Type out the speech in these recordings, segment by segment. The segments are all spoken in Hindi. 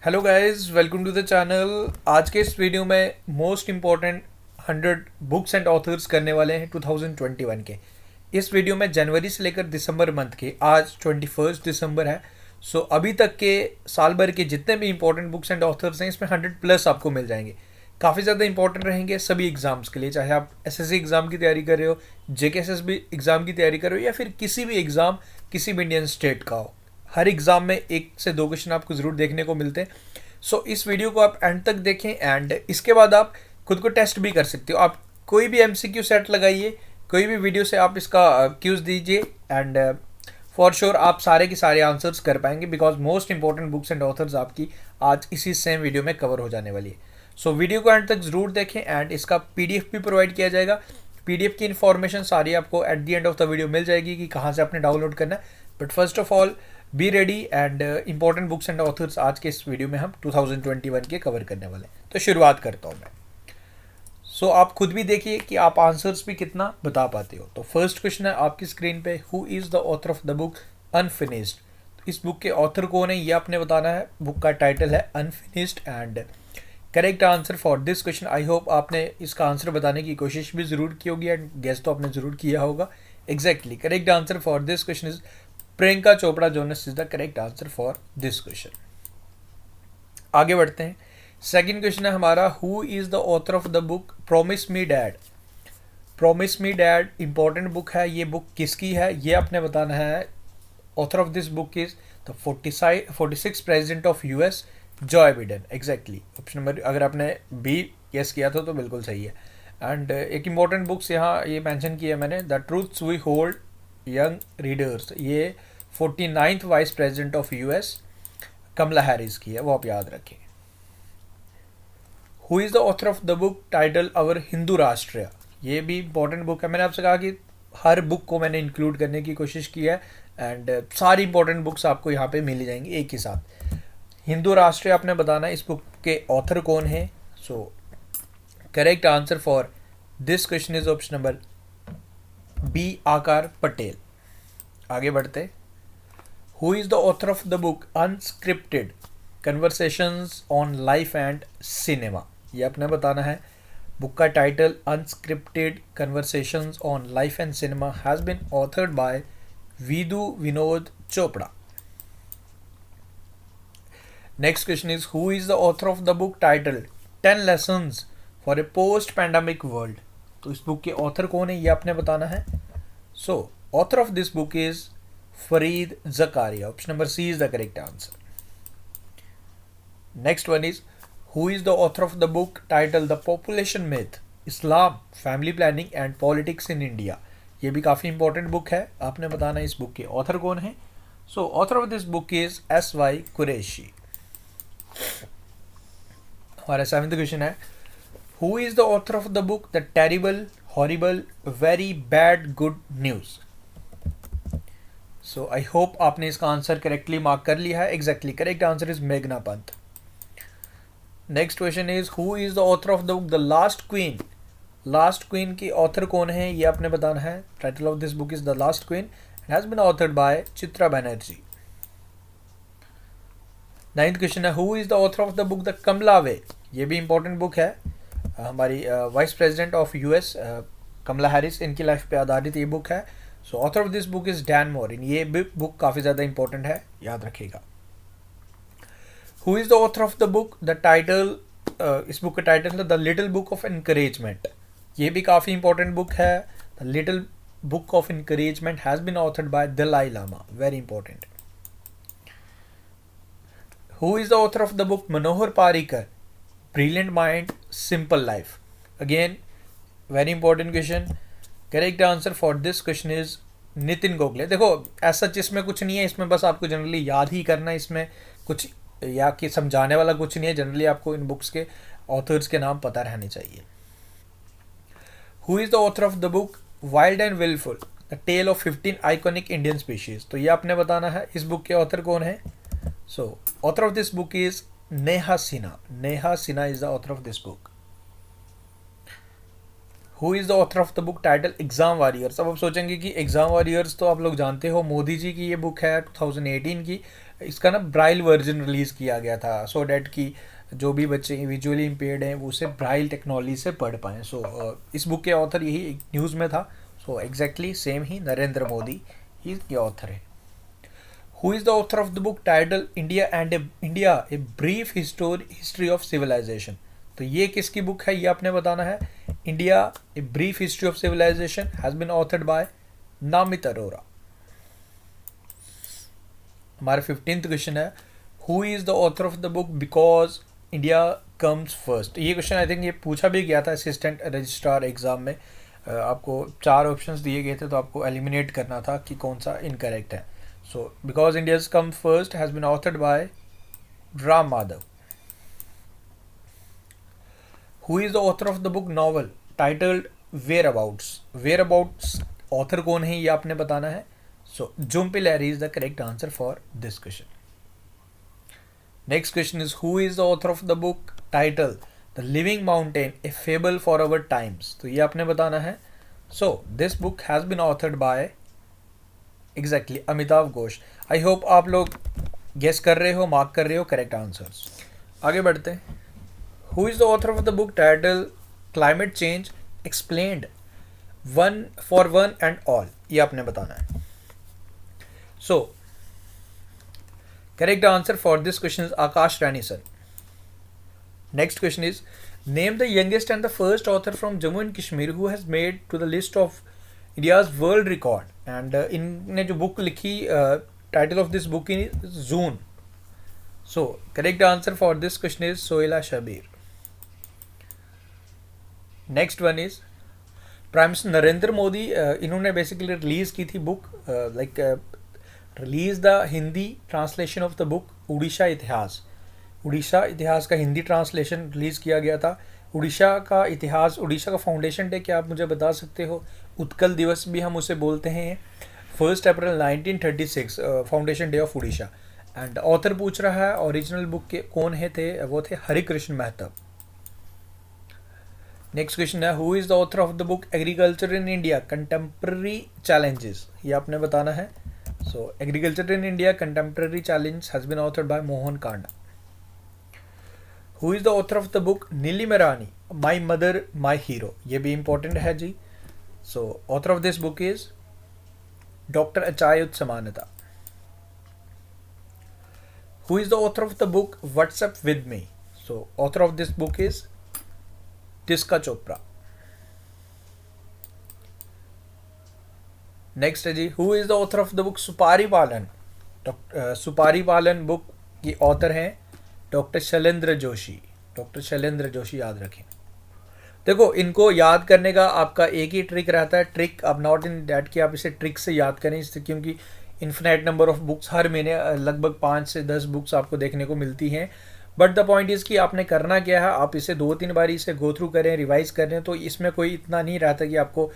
Hello guys, welcome to the channel. आज के इस वीडियो में most important 100 books and authors करने वाले हैं 2021 के। इस वीडियो में जनवरी से लेकर दिसंबर मंथ के, आज 21 दिसंबर है। सो अभी तक के साल भर के जितने भी इंपॉर्टेंट बुक्स एंड ऑथर्स हैं इसमें 100 प्लस आपको मिल जाएंगे। काफ़ी ज़्यादा इंपॉर्टेंट रहेंगे सभी एग्जाम्स के लिए, चाहे आप एसएससी एग्ज़ाम की तैयारी कर रहे हो, जेकेएसएसबी एग्ज़ाम की तैयारी कर रहे हो, या फिर किसी भी एग्ज़ाम किसी भी इंडियन स्टेट का हो। हर एग्ज़ाम में 1 से 2 क्वेश्चन आपको ज़रूर देखने को मिलते हैं। सो इस वीडियो को आप एंड तक देखें एंड इसके बाद आप खुद को टेस्ट भी कर सकते हो। आप कोई भी एमसीक्यू सेट लगाइए, कोई भी वीडियो से आप इसका क्यूज दीजिए एंड फॉर श्योर आप सारे के सारे आंसर्स कर पाएंगे, because most important books and authors आपकी आज इसी सेम वीडियो में कवर हो जाने वाली है। सो वीडियो को एंड तक ज़रूर देखें एंड इसका पीडीएफ भी प्रोवाइड किया जाएगा। पीडीएफ की इन्फॉर्मेशन सारी आपको at the end of the video मिल जाएगी कि कहाँ से आपने डाउनलोड करना है। But first of all be ready and important books and authors आज के इस वीडियो में हम 2021 के कवर करने वाले हैं। तो शुरुआत करता हूँ मैं। सो आप खुद भी देखिए कि आप आंसर्स भी कितना बता पाते हो। तो फर्स्ट क्वेश्चन है आपकी स्क्रीन पे, who is the author of the book unfinished. तो इस बुक के ऑथर कौन है ये आपने बताना है। बुक का टाइटल है unfinished and correct answer for this question, I hope आपने इसका आंसर बताने की कोशिश भी ज़रूर की होगी एंड गेस तो आपने ज़रूर किया होगा। Exactly correct answer for this question is Priyanka Chopra Jonas is the correct answer for this question. आगे बढ़ते हैं। सेकंड क्वेश्चन है हमारा, who is the author of the book promise me dad. Promise me dad important book है। ये बुक किसकी है ये आपने बताना है। Author of this book is the 46 president of US, Joy Biden. Exactly option number, अगर आपने बी यस किया था तो बिल्कुल सही है। एंड एक इंपॉर्टेंट बुक्स यहाँ ये मेंशन किया है मैंने, the truths we hold young readers, ये 49th vice president of US Kamala Harris की है, वो आप याद रखें। Who is the author of the book title our Hindu Rashtra, ये भी इंपॉर्टेंट बुक है। मैंने आपसे कहा कि हर बुक को मैंने इंक्लूड करने की कोशिश की है एंड सारी इंपॉर्टेंट बुक्स आपको यहाँ पे मिल जाएंगी एक ही साथ। हिंदू राष्ट्र आपने बताना है इस बुक के ऑथर कौन है। So correct answer for this question is option number B, Aakar Patel. आगे बढ़ते। Who is the author of the book unscripted conversations on life and cinema, ये आपने बताना है। बुक का title unscripted conversations on life and cinema has been authored by Vidhu Vinod Chopra. Next question is, who is the author of the book title 10 lessons for a post pandemic world. तो इस बुक के ऑथर कौन है ये आपने बताना है। So author of this book is Fareed Zakaria, option number C is the correct answer. Next one is, who is the author of the book title the population myth, Islam, family planning and politics in India. ये भी काफ़ी इंपॉर्टेंट बुक है, आपने बताना है इस बुक के ऑथर कौन है। So author of this book is SY Qureshi. हमारा 7th क्वेश्चन है, who is the author of the book the terrible horrible very bad good news. So I hope आपने इसका आंसर करेक्टली मार्क कर लिया है। एग्जैक्टली करेक्ट आंसर इज मेघना Pant. Next question is, who is the author of the book the last queen. Last queen की ऑथर कौन है ये आपने बताना है। Title of this book is the last queen and has been authored by Chitra Banerjee. 9th question है, who is the author of the book the Kamala way. ये भी इंपॉर्टेंट बुक है, हमारी vice president of US Kamala Harris, इनकी लाइफ पे आधारित ये बुक है। So author of this book is Dan Morin. ये बुक काफ़ी ज़्यादा इंपॉर्टेंट है, याद रखिएगा। Who is the author of the book the title, इस बुक का टाइटल है the little book of encouragement. ये भी काफ़ी इंपॉर्टेंट बुक है। The little book of encouragement has been authored by Dalai Lama, very important. Who is the author of the book Manohar Parrikar brilliant mind simple life. Again very important question. Correct answer for this question is Nitin Gokhale. देखो ऐसा इसमें कुछ नहीं है, इसमें बस आपको जनरली याद ही करना है, इसमें कुछ या कि समझाने वाला कुछ नहीं है। जनरली आपको इन बुक्स के ऑथर्स के नाम पता रहने चाहिए। Who is the author of the book wild and wilful the tale of 15 iconic Indian species. तो ये आपने बताना है इस बुक के ऑथर कौन है। So author of this book is Neha Sinha. Neha Sinha is the author of this book. Who is the author of the book title exam warriors. अब आप सोचेंगे कि एग्जाम वॉरियर्स तो आप लोग जानते हो, मोदी जी की ये बुक है 2018 की इसका ना ब्राइल वर्जन रिलीज़ किया गया था सो डैट कि जो भी बच्चे विजुअली इम्पेयर्ड हैं वो उसे ब्राइल टेक्नोलॉजी से पढ़ पाएँ। सो इस बुक के ऑथर यही एक न्यूज़ में था। सो एग्जैक्टली सेम ही नरेंद्र मोदी ही इसके ऑथर है। Who is the author of the book title India a brief history of civilisation. तो ये किसकी बुक है ये आपने बताना है। India a brief history of civilisation has been authored by Namit Arora. हमारा 15th क्वेश्चन है who is the author of the book because India comes first. ये क्वेश्चन आई थिंक ये पूछा भी गया था असिस्टेंट रजिस्ट्रार एग्जाम में। आपको 4 ऑप्शंस दिए गए थे तो आपको एलिमिनेट करना था कि कौन सा इनकरेक्ट है। So because India's come first has been authored by Ram Madhav. Who is the author of the book novel titled whereabouts author कौन है ये आपने बताना है। So Jhumpa Lahiri is the correct answer for this question. Next question is who is the author of the book title the living mountain a fable for our times. तो ये आपने बताना है। So this book has been authored by exactly Amitabh Ghosh. I hope आप लोग गेस कर रहे हो, मार्क कर रहे हो करेक्ट आंसर्स। आगे बढ़ते हैं। Who is the author of the book title climate change explained one for one and all. ये आपने बताना है। So correct answer for this question is Akash Rani sir. Next question is name the youngest and the first author from Jammu and Kashmir who has made to the list of India's world record. And इनने जो बुक लिखी title of this book is June. So correct answer for this question is Sohaila Shabir. Next one is prime minister Narendra Modi इन्होंने बेसिकली रिलीज़ की थी book release the Hindi translation of the book Orissa Itihas का हिंदी ट्रांसलेशन रिलीज़ किया गया था। उड़ीसा का इतिहास, उड़ीसा का फाउंडेशन डे क्या आप मुझे बता सकते हो। उत्कल दिवस भी हम उसे बोलते हैं। 1 अप्रैल 1936 foundation day of Orissa. And author पूछ रहा है ओरिजिनल बुक के कौन है थे, वो थे हरिकृष्ण मेहता। नेक्स्ट क्वेश्चन है who is the author of the book agriculture in India contemporary challenges. ये आपने बताना है। So agriculture in India contemporary challenge has been authored by Mohan Kanda. Who is the author of the book Neeli Merani my mother my hero. ये भी इंपॉर्टेंट है जी। So author of this book is doctor Achyuta Samanta. Who is the author of the book WhatsApp with me. So author of this book is Tisca Chopra. Next है जी who is the author of the book Supari Palan. सुपारी पालन बुक की ऑथर हैं डॉक्टर शैलेंद्र जोशी याद रखें। देखो इनको याद करने का आपका एक ही ट्रिक रहता है। ट्रिक अब नॉट इन डैट कि आप इसे ट्रिक से याद करें, इससे क्योंकि इन्फिनाइट नंबर ऑफ बुक्स हर महीने लगभग 5 से 10 बुक्स आपको देखने को मिलती हैं। बट द पॉइंट इज़ कि आपने करना क्या है, आप इसे 2-3 बार इसे गो थ्रू करें, रिवाइज करें। तो इसमें कोई इतना नहीं रहता कि आपको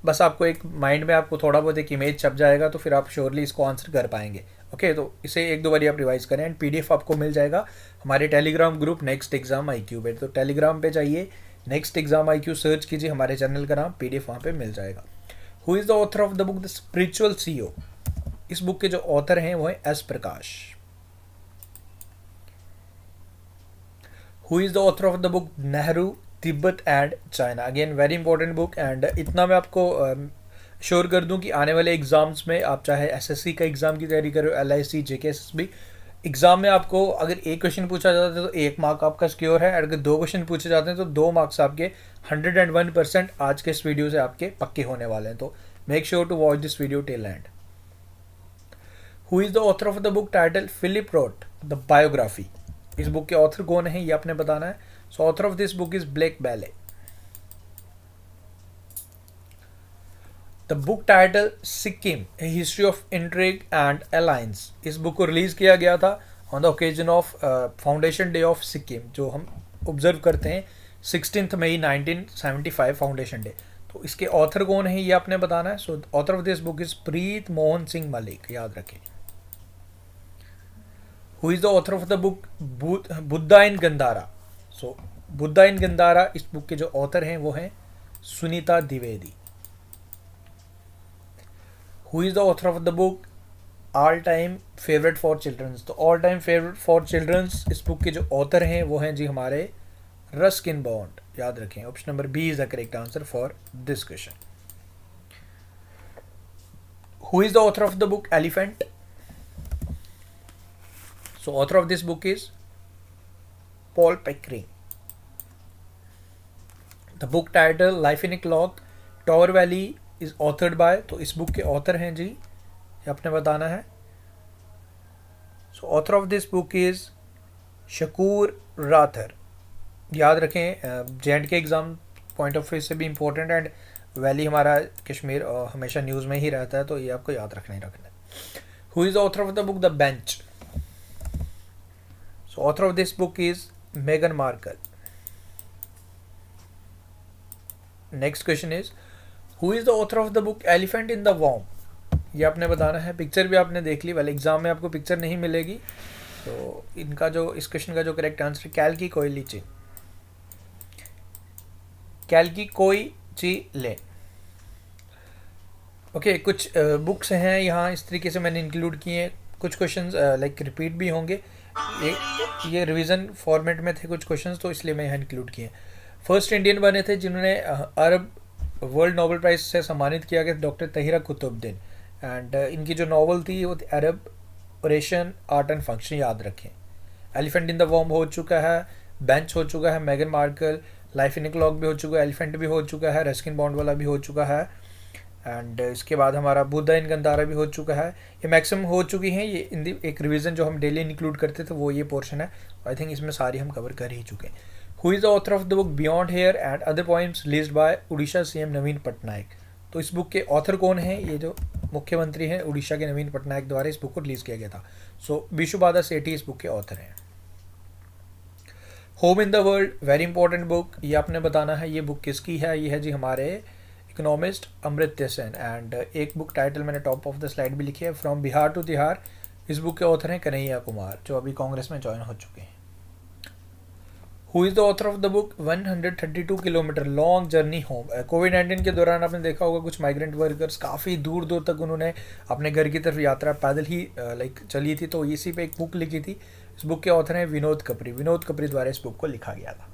बस आपको एक माइंड में आपको थोड़ा बहुत एक इमेज छप जाएगा तो फिर आप श्योरली इसको आंसर कर पाएंगे। ओके, तो इसे 1-2 बार आप रिवाइज करें। एंड PDF आपको मिल जाएगा हमारे Telegram group next exam IQ पे। तो टेलीग्राम पे जाइए, नेक्स्ट एग्जाम IQ सर्च कीजिए, हमारे चैनल का नाम, PDF वहाँ पे मिल जाएगा। Who is the author of the book the spiritual CEO। इस बुक के जो ऑथर हैं वो है S Prakash. Who is the author of the book Nehru Tibet and China. Again very important book. And इतना मैं आपको श्योर कर दूं कि आने वाले एग्जाम्स में आप चाहे SSC का एग्जाम की तैयारी करो, LIC JKSSB एग्जाम में आपको अगर एक क्वेश्चन पूछा जाता है तो 1 मार्क आपका सिक्योर है। अगर 2 क्वेश्चन पूछे जाते हैं तो 2 मार्क्स आपके 101% आज के इस वीडियो से आपके पक्के होने वाले हैं। तो make sure to watch this video till end. Who is the author of the book title Philip Roth the biography. इस बुक के ऑथर कौन है ये आपने बताना है। So author of this book is Blake Bailey. The book title Sikkim a history of intrigue and alliance. इस बुक को रिलीज किया गया था on the occasion of foundation day of Sikkim, जो हम ऑब्जर्व करते हैं 16 मई 1975 फाउंडेशन डे। तो इसके ऑथर कौन है ये आपने बताना है। So author of this book is Preet Mohan Singh Malik, याद रखें। Who is the author of the book Buddha in Gandhara. So Buddha in Gandhara इस बुक के जो ऑथर हैं वो हैं Sunita Dwivedi. Who is the author of the book all time favourite for childrens, तो all time favourite for childrens इस बुक के जो ऑथर हैं वो हैं जी हमारे रस्किन बॉन्ड, याद रखें। Option number B is the correct answer for this question. Who is the author of the book elephant? So author of this book is Paul Pickering. The book title life in a clock tower valley is authored by, तो इस बुक के ऑथर हैं जी, ये आपने बताना है। So author of this book is Shakoor Rather, याद रखें। जे के एग्ज़ाम पॉइंट ऑफ व्यू से भी इम्पोर्टेंट, एंड वैली हमारा कश्मीर हमेशा न्यूज़ में ही रहता है, तो ये आपको याद रखना ही रखना है। Who is the author of the book the bench? So author of this book is मेगन Markle. Next question is who is the author of the book elephant in the warm? ये आपने बताना है। पिक्चर भी आपने देख ली, वाले एग्जाम में आपको पिक्चर नहीं मिलेगी, तो इनका जो इस क्वेश्चन का जो करेक्ट आंसर है कैल्की कोयलीची, कैल्की कोई ची ले। ओके, कुछ बुक्स हैं यहाँ इस तरीके से मैंने इंक्लूड किए हैं। कुछ क्वेश्चंस लाइक रिपीट भी होंगे, ये रिवीजन फॉर्मेट में थे कुछ क्वेश्चंस, तो इसलिए मैं यहाँ इंक्लूड किए। फर्स्ट इंडियन बने थे जिन्होंने अरब वर्ल्ड नोबेल प्राइज से सम्मानित किया गया, डॉक्टर तहिरा कुतुबुद्दीन, एंड इनकी जो नावल थी वो अरब ऑरेशन आर्ट एंड फंक्शन, याद रखें। एलिफेंट इन द वॉर्म हो चुका है, बेंच हो चुका है, मेगन Markle, life in a clock भी हो चुका है, एलिफेंट भी हो चुका है, रस्किन बॉन्ड वाला भी हो चुका है, एंड इसके बाद हमारा बुद्धा इन गंदारा भी हो चुका है। ये मैक्सिमम हो चुकी हैं। ये इन एक रिवीजन जो हम डेली इंक्लूड करते थे वो ये पोर्शन है। आई थिंक इसमें सारी हम कवर कर ही चुके हैं। Who is the author of the book beyond here and other poems released by Orissa CM Naveen Patnaik? तो इस बुक के ऑथर कौन है? ये जो मुख्यमंत्री हैं उड़ीसा के नवीन पटनायक द्वारा इस बुक को रिलीज़ किया गया था। सो विशुबादा सेठी इस बुक के ऑथर हैं। Home in the world, very important book, ये आपने बताना है। ये बुक किसकी है? ये है जी हमारे इकोनॉमिस्ट अमृत्य सेन, एंड एक बुक टाइटल मैंने टॉप ऑफ द स्लाइड भी लिखी है, फ्रॉम बिहार टू तिहार। इस बुक के ऑथर हैं कन्हैया कुमार, जो अभी कांग्रेस में ज्वाइन हो चुके हैं। Who is the author of the book 132 kilometre long journey home? COVID के दौरान आपने देखा होगा कुछ माइग्रेंट वर्कर्स काफ़ी दूर दूर तक उन्होंने अपने घर की तरफ यात्रा पैदल ही चली थी, तो इसी पे एक बुक लिखी थी। इस बुक के ऑथर हैं विनोद कपरी, विनोद कपरी द्वारा इस बुक को लिखा गया था।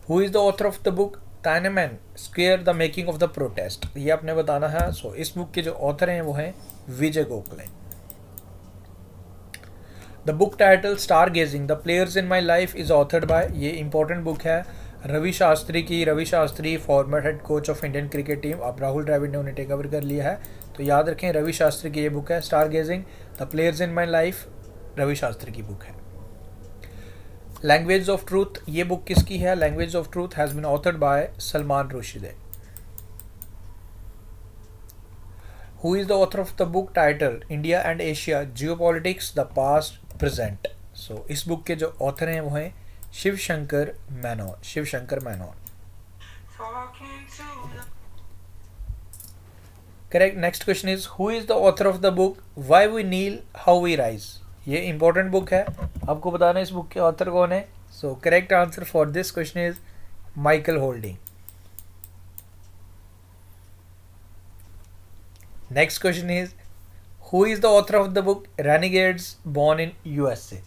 Who is the author of the book Tiananmen square the making of the protest? ये आपने बताना है। सो इस बुक के जो ऑथर हैं वो हैं Vijay Gokhale. The book title star gazing the players in my life is authored by, ये इंपॉर्टेंट बुक है रवि शास्त्री की। Ravi Shastri former head coach of Indian cricket team, अब राहुल द्रविड़ ने उन्हें टेक ओवर कर लिया है, तो याद रखें रवि शास्त्री की ये बुक है। Star gazing the players in my life Ravi Shastri की बुक है। लैंग्वेज ऑफ ट्रूथ, ये बुक किसकी है? Language of truth has been authored by Salman Rushdie. Who is the author of the book title India and Asia geopolitics the past present? So इस बुक के जो ऑथर हैं वो हैं Shiv Shankar Menon, Shiv Shankar Menon. Correct. Next question is who is the author of the book why we kneel how we rise? ये इंपॉर्टेंट बुक है, आपको बताना है इस बुक के ऑथर कौन है। So correct answer for this question is Michael Holding. Next question is who is the author of the book renegades born in USA?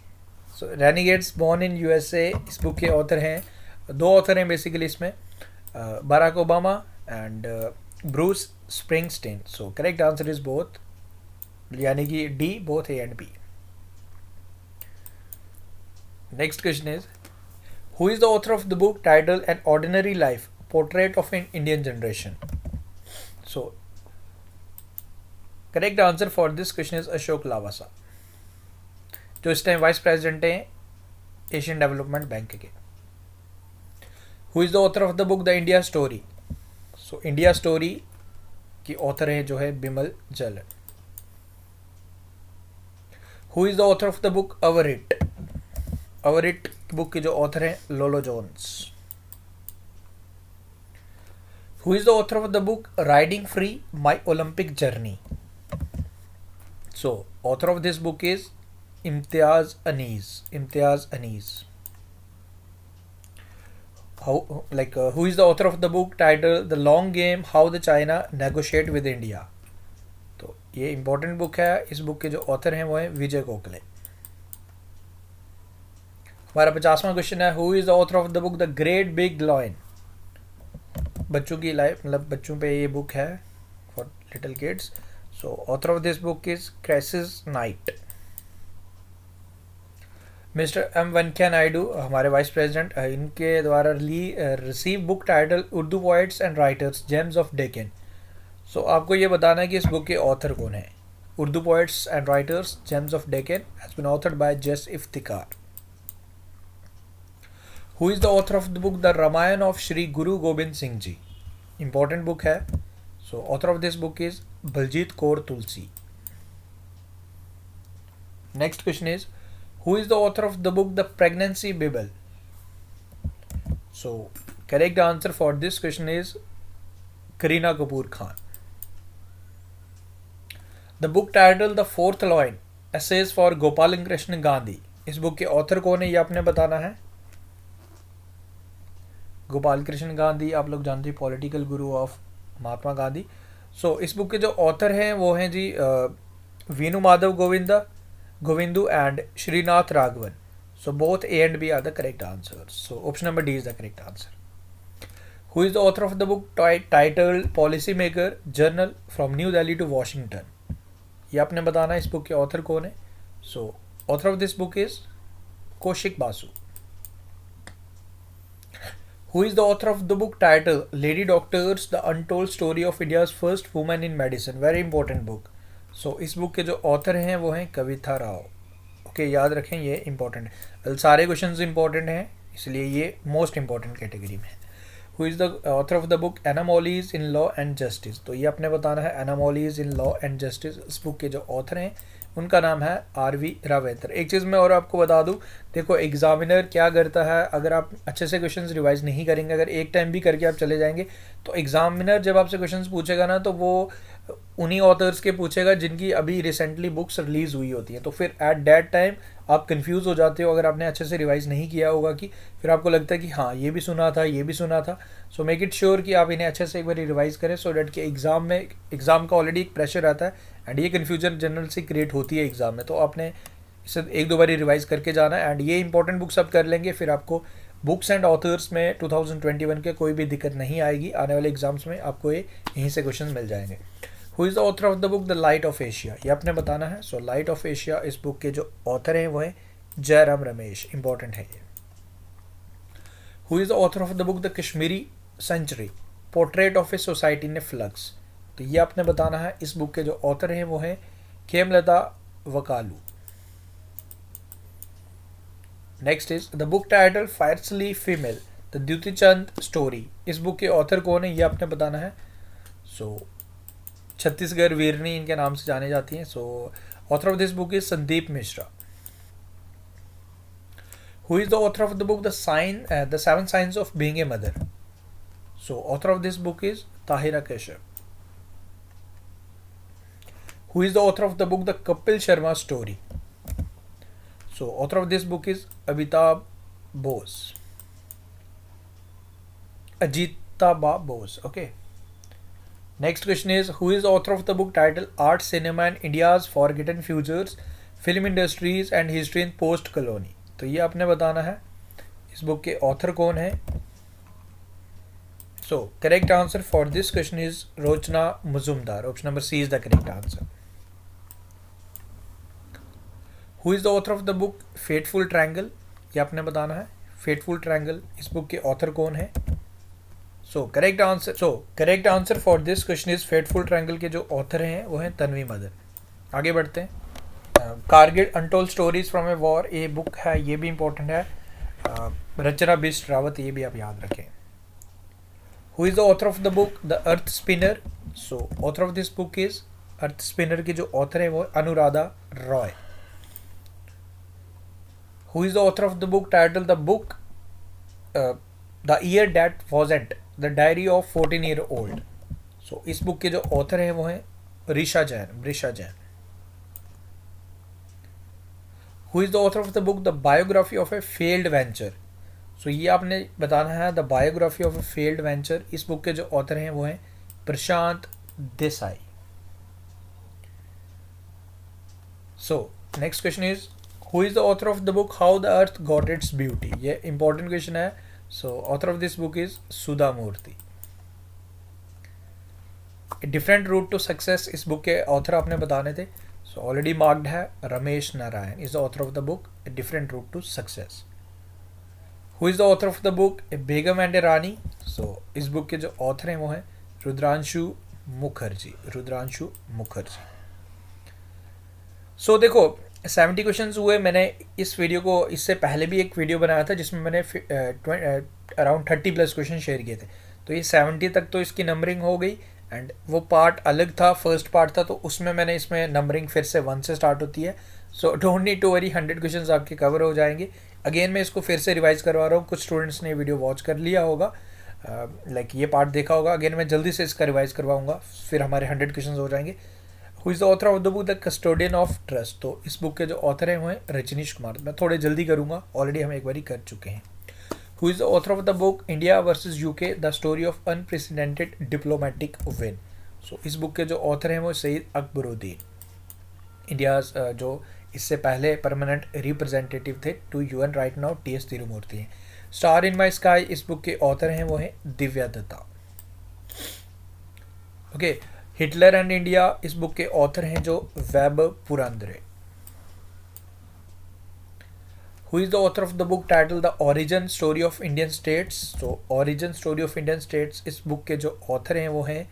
So renegades born in USA इस बुक के ऑथर हैं, दो ऑथर हैं बेसिकली इसमें, Barack Obama and Bruce Springsteen. So correct answer is both, यानी कि D, both A and B. Next question is who is the author of the book title N ordinary life portrait of an Indian generation? So correct answer for this question is Ashok Lavasa, जो इस टाइम वाइस प्रेसिडेंट हैं एशियन डेवलपमेंट बैंक के। Who is the author of the book the India story? So India story की ऑथर है जो है Bimal Jalan. Who is the author of the book over it? Over it book के जो ऑथर हैं Lolo Jones. Who is the author of the book riding free my Olympic journey? So author of this book is Imtiaz Anees, Imtiaz Anees. Who is the author of the book titled The Long Game How the China Negotiate with India? तो ये इंपॉर्टेंट बुक है। इस बुक के जो ऑथर हैं वो हैं विजय गोखले। हमारा 50वां क्वेश्चन है, who is the author of the book the great big lion. बच्चों की लाइफ, मतलब बच्चों पे ये बुक है, for little kids. So author of this book is Chrissie Knight. Mister M Venkaiah Naidu, हमारे वाइस प्रेसिडेंट, इनके द्वारा receive book title Urdu poets and writers gems of Deccan. So आपको ये बताना है कि इस बुक के ऑथर कौन है। Urdu poets and writers gems of Deccan has been authored by J S Iftikhar. Who is the author of the book the Ramayan of Shri Guru Gobind Singh ji. Important book है। So author of this book is Baljit Kaur Tulsi. Next question is, who is the author of the book The Pregnancy Bible? So correct answer for this question is Kareena Kapoor Khan. The book titled The Fourth Lion, Essays for Gopalan Krishna Gandhi. इस बुक के ऑथर कौन है ये आपने बताना है। गोपाल कृष्ण गांधी आप लोग जानते हैं, political Guru of Mahatma Gandhi. सो इस बुक के जो ऑथर हैं वो हैं जी Veenu Madhav Govindu and Srinath Raghavan. So both A and B are the correct answers. So option number D is the correct answer. Who is the author of the book titled Policymaker Journal from New Delhi to Washington? ये आपने बताना है इस बुक के ऑथर कौन है। So author of this book is Kaushik Basu. Who is the author of the book titled Lady Doctors: The Untold Story of India's First Woman in Medicine? Very important book. सो इस बुक के जो ऑथर हैं वो हैं कविता राव। ओके, याद रखें ये इंपॉर्टेंट है। सारे क्वेश्चंस इंपॉर्टेंट हैं इसलिए ये मोस्ट इंपॉर्टेंट कैटेगरी में है। Who is the author of the book anomalies in law and justice? तो ये आपने बताना है anomalies in law and justice. इस बुक के जो ऑथर हैं उनका नाम है R.V. रावेतर। एक चीज़ मैं और आपको बता दूं, देखो एग्जामिनर क्या करता है, अगर आप अच्छे से क्वेश्चंस रिवाइज नहीं करेंगे, अगर एक टाइम भी करके आप चले जाएंगे तो एग्जामिनर जब आपसे क्वेश्चंस पूछेगा ना तो वो उन्हीं ऑथर्स के पूछेगा जिनकी अभी रिसेंटली बुक्स रिलीज हुई होती हैं। तो फिर एट दैट टाइम आप कंफ्यूज हो जाते हो अगर आपने अच्छे से रिवाइज नहीं किया होगा, कि फिर आपको लगता है कि हाँ ये भी सुना था ये भी सुना था। सो मेक इट श्योर कि आप इन्हें अच्छे से एक बार रिवाइज करें, सो डैट कि एग्ज़ाम का ऑलरेडी एक प्रेशर आता है एंड ये कन्फ्यूजन जनरल से क्रिएट होती है एग्ज़ाम में। तो आपने इसे एक दो बार रिवाइज करके जाना है एंड ये इंपॉर्टेंट बुक्स आप कर लेंगे, फिर आपको बुक्स एंड ऑथर्स में 2021 के कोई भी दिक्कत नहीं आएगी। आने वाले एग्जाम्स में आपको ये यहीं से क्वेश्चन मिल जाएंगे। Who is the author of the book the light of Asia? ये आपने बताना है। सो लाइट ऑफ एशिया इस बुक के जो ऑथर हैं वो हैं जयराम रमेश। इंपॉर्टेंट है ये। Who is the author of the book the Kashmiri century, portrait of a society in a flux? तो ये आपने बताना है। इस बुक के जो ऑथर हैं वो हैं Khemlata Wakhlu. Next is the book title fiercely female the Dutee Chand story. इस बुक के ऑथर कौन है ये आपने बताना है। सो छत्तीसगढ़ वीरनी इनके नाम से जाने जाती हैं। सो author of this book is Sandeep Mishra. Who is the author of the book the seven science of being a mother? So author of this book is Tahira कैशर। Who is the author of the book the Kapil Sharma story? So author of this book is Amitabh Bose. Ajitaba Bose. Okay. Next question is, who is the author of the book titled Art, Cinema and India's Forgotten Futures, Film Industries and History in Post Colony? तो ये आपने बताना है इस बुक के ऑथर कौन है। So correct answer for this question is Rochna Mazumdar. Option number C is the correct answer. Who is the author of the book fateful triangle? ये आपने बताना है। फेटफुल ट्रायंगल इस बुक के ऑथर कौन है? So correct answer for this question is fateful triangle के जो ऑथर हैं वो हैं तन्वी मदर। आगे बढ़ते हैं। Kargil untold stories from a war, ये बुक है, ये भी इंपॉर्टेंट है। रचना बिस्ट रावत, ये भी आप याद रखें। Who is the author of the book the earth spinner? So author of this book is earth spinner के जो ऑथर है वो Anuradha Roy. Who is the author of the book titled The Year That Wasn't, The Diary of 14-Year-Old? So इस बुक के जो ऑथर हैं वो हैं ऋषा Jain. Who is the author of the book The Biography of a Failed Venture? So ये आपने बताना है The Biography of a Failed Venture। इस बुक के जो ऑथर हैं वो हैं Prashant Desai. So next question is who is the author of the book how the earth got its beauty? ये इंपॉर्टेंट क्वेश्चन है. So author of this book is Sudha Murty. Different route to success इस बुक के ऑथर आपने बताने थे. सो ऑलरेडी मार्क्ड है. Ramesh Narayan is the author of the book a different route to success. Who is the author of the book a Begum and a Rani? So इस बुक के जो ऑथर हैं वो हैं रुद्रांशु मुखर्जी. रुद्रांशु मुखर्जी. सो देखो 70 क्वेश्चंस हुए. मैंने इस वीडियो को इससे पहले भी एक वीडियो बनाया था जिसमें मैंने अराउंड 30 प्लस क्वेश्चन शेयर किए थे. तो ये 70 तक तो इसकी नंबरिंग हो गई. एंड वो पार्ट अलग था, फर्स्ट पार्ट था, तो उसमें मैंने इसमें नंबरिंग फिर से 1 से स्टार्ट होती है. So don't need to worry, 100 questions आपके कवर हो जाएंगे. अगेन मैं इसको फिर से रिवाइज करवा रहा हूँ. कुछ स्टूडेंट्स ने वीडियो वॉच कर लिया होगा, लाइक ये पार्ट देखा होगा. अगेन मैं जल्दी से इसका रिवाइज करवाऊंगा, फिर हमारे 100 क्वेश्चन हो जाएंगे. Who is the author of the book the custodian of trust? तो इस बुक के जो ऑथर हैं वो हैं रजनीश कुमार. मैं थोड़े जल्दी करूँगा, ऑलरेडी हम एक बार कर चुके हैं. Who is the author of the book India versus UK the story of unprecedented diplomatic win? So इस बुक के जो ऑथर हैं वो सईद अकबरुद्दीन. इंडिया जो इससे पहले परमानेंट रिप्रेजेंटेटिव थे to UN right now T S. Tirumurti हैं. स्टार इन माई स्काई इस बुक के ऑथर हैं वो हैं Divya Dutta. Okay. Hitler and India इस बुक के ऑथर हैं जो वेब Purandare. Who is the author of the book title the origin story of Indian states? तो origin story of Indian states इस बुक के जो ऑथर हैं वो हैं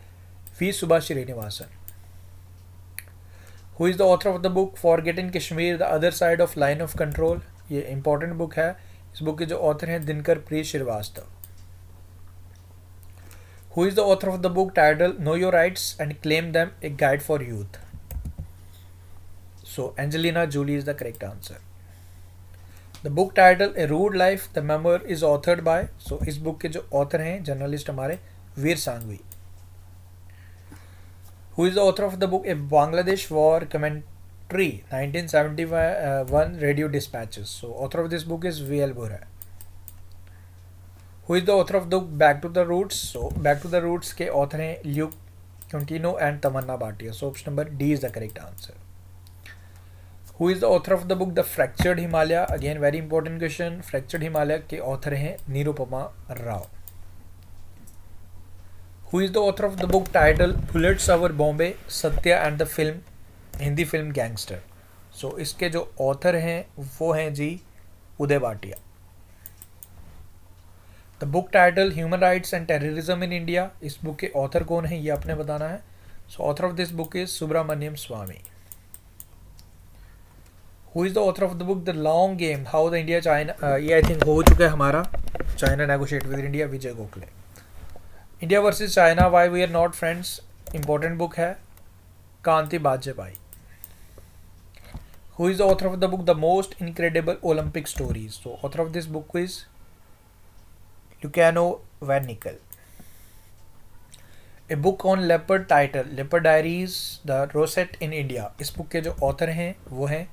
V Subha Srinivasan. Who is the author of the book forgetting Kashmir the other side of line of control? ये इंपॉर्टेंट बुक है. इस बुक के जो ऑथर हैं दिनकर प्रिय Srivastava. Who is the author of the book titled Know Your Rights and Claim Them, A Guide for Youth? So Angelina Jolie is the correct answer. The book titled A Rude Life, The Memoir is authored by, so इस बुक के जो ऑथर हैं जर्नलिस्ट हमारे वीर Sanghvi. Who is the author of the book A Bangladesh War Commentary 1971 Radio Dispatches? So author of this book is V.L. Bora. Who is the author of the book Back to the Roots? So Back to the Roots के ऑथर हैं Luke Coutinho and Tamannaah Bhatia. So option number D is the correct answer. Who is the author of the book The Fractured Himalaya? Again very important question. Fractured Himalaya के ऑथर हैं Nirupama Rao. Who is the author of the book titled Bullets Over Bombay, Satya and the film, Hindi film gangster? So इसके जो ऑथर हैं वो हैं जी Uday Bhatia. The book title human rights and terrorism in India इस बुक के ऑथर कौन है ये आपने बताना है. So author of this book is Subramanian Swamy. Who is the author of the book the long game how the India China? ये आई थिंक हो चुका है हमारा. China negotiate with India, Vijay Gokhale. India versus China why we are not friends important book है Kanti Bajpai. Who is the author of the book the most incredible Olympic stories? तो author of this book is Lucano Van Nickel. A book on leopard title Leopard Diaries The Rosette in India इस बुक के जो ऑथर हैं वो हैं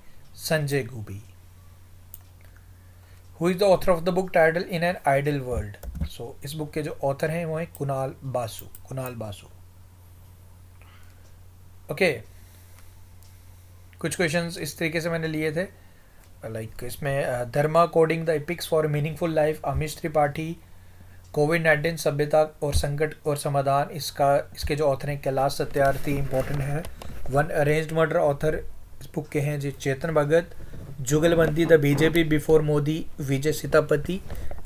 Sanjay गुबी. Who is the author of the book titled In an Ideal World? So इस बुक के जो ऑथर हैं वो हैं कुणाल बासु. ओके. कुछ क्वेश्चंस इस तरीके से मैंने लिए थे, लाइक इसमें Dharma decoding the epics for meaningful life Amish Tripathi. कोविड-19 सभ्यता और संकट और समाधान इसके जो ऑथर हैं कैलाश सत्यार्थी इंपॉर्टेंट है. वन अरेंज्ड मर्डर ऑथर इस बुक के हैं जी Chetan Bhagat. Jugalbandi the BJP before Modi Vijay Sitapati.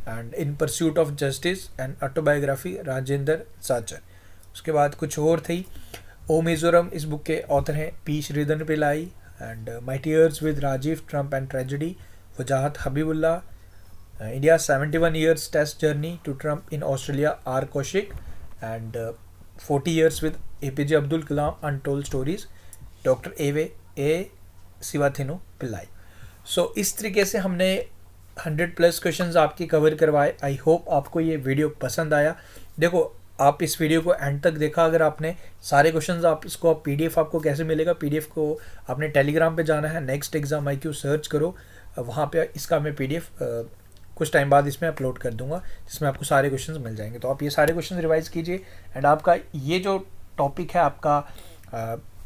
And in pursuit of justice and autobiography Rajinder Sachar. उसके बाद कुछ और थी. ओ मिजोरम इस बुक के ऑथर हैं P Sridhar Pillai. And my tears with Rajiv triumph and tragedy Wajahat Habibullah. India 71 years test journey to Trump in Australia R. Kaushik. And 40 years with APJ Abdul Kalam Untold Stories Dr. A. Sivathenu Pillai. So इस तरीके से हमने 100 प्लस क्वेश्चंस आपके कवर करवाए. आई होप आपको ये वीडियो पसंद आया. देखो आप इस वीडियो को एंड तक देखा, अगर आपने सारे क्वेश्चंस आप इसको PDF आपको कैसे मिलेगा? PDF को आपने टेलीग्राम पे जाना है, नेक्स्ट एग्जाम IQ सर्च करो, वहाँ पे इसका मैं PDF कुछ टाइम बाद इसमें अपलोड कर दूंगा जिसमें आपको सारे क्वेश्चंस मिल जाएंगे. तो आप ये सारे क्वेश्चंस रिवाइज कीजिए. एंड आपका ये जो टॉपिक है आपका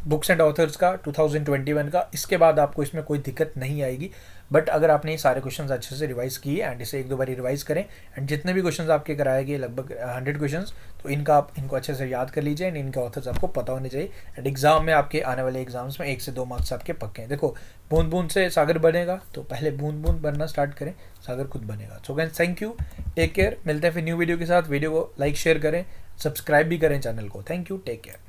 बुक्स एंड ऑथर्स का 2021 का। इसके बाद आपको इसमें कोई दिक्कत नहीं आएगी। बट अगर आपने ये सारे क्वेश्चंस अच्छे से रिवाइज किए एंड इसे एक दो बार रिवाइज करें एंड जितने भी क्वेश्चंस आपके कराए गए लगभग 100 क्वेश्चंस, तो इनका आप इनको अच्छे से याद कर लीजिए एंड इनके ऑथर्स आपको पता होने चाहिए। एंड एग्जाम में आपके आने वाले एग्जाम्स में 1 से 2 मार्क्स आपके पक्के हैं। देखो, बूंद बूंद से सागर बनेगा, तो पहले बूंद बूंद बनना स्टार्ट करें, सागर खुद बनेगा। So guys, thank you, take care. मिलते हैं फिर न्यू वीडियो के साथ। वीडियो को लाइक शेयर करें, सब्सक्राइब भी करें चैनल को। Thank you, take care.